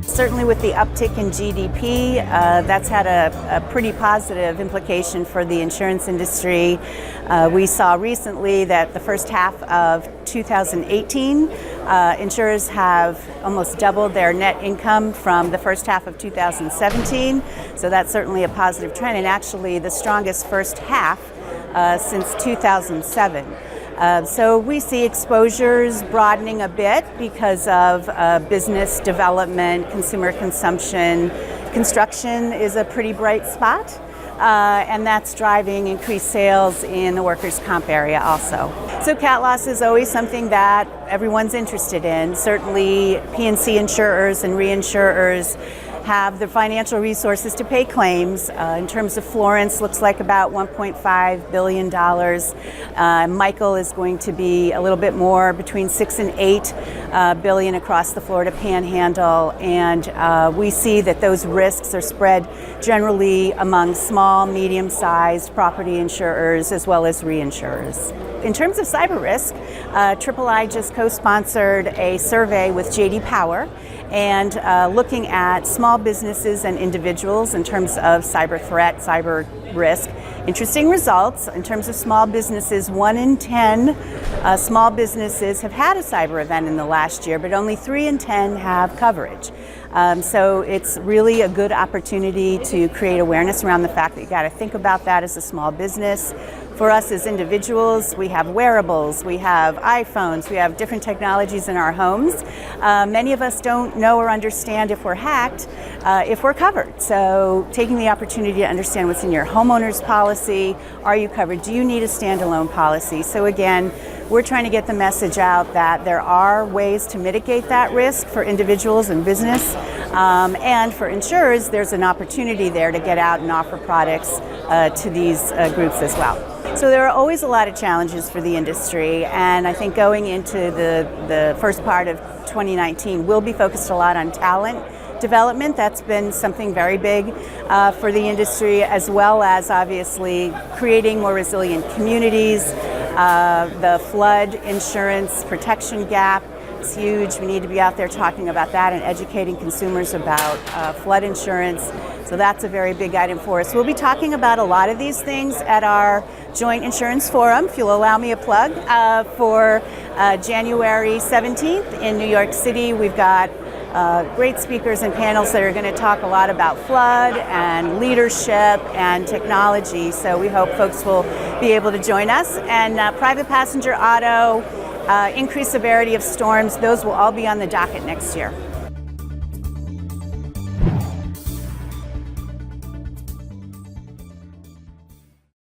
Certainly with the uptick in GDP, that's had a pretty positive implication for the insurance industry. We saw recently that the first half of 2018, insurers have almost doubled their net income from the first half of 2017. So that's certainly a positive trend, and actually the strongest first half since 2007. So we see exposures broadening a bit because of business development, consumer consumption. Construction is a pretty bright spot, and that's driving increased sales in the workers' comp area also. So cat loss is always something that everyone's interested in. Certainly P&C insurers and reinsurers have the financial resources to pay claims. In terms of Florence, looks like about $1.5 billion. Michael is going to be a little bit more, between $6 and $8 billion across the Florida Panhandle. And we see that those risks are spread generally among small, medium-sized property insurers as well as reinsurers. In terms of cyber risk, AAI just co-sponsored a survey with J.D. Power and looking at small businesses and individuals in terms of cyber threat, cyber risk. Interesting results. In terms of small businesses, 1 in 10 small businesses have had a cyber event in the last year, but only 3 in 10 have coverage. So it's really a good opportunity to create awareness around the fact that you got to think about that as a small business. For us as individuals, we have wearables, we have iPhones, we have different technologies in our homes. Many of us don't know or understand if we're hacked, if we're covered. So taking the opportunity to understand what's in your homeowner's policy, are you covered? Do you need a standalone policy? So again, we're trying to get the message out that there are ways to mitigate that risk for individuals and business. And for insurers, there's an opportunity there to get out and offer products to these groups as well. So there are always a lot of challenges for the industry, and I think going into the first part of 2019, we'll be focused a lot on talent development. That's been something very big for the industry, as well as obviously creating more resilient communities. The flood insurance protection gap is huge. We need to be out there talking about that and educating consumers about flood insurance. So that's a very big item for us. We'll be talking about a lot of these things at our Joint Insurance Forum, if you'll allow me a plug, for January 17th in New York City. We've got great speakers and panels that are going to talk a lot about flood and leadership and technology. So we hope folks will be able to join us. And private passenger auto, increased severity of storms, those will all be on the docket next year.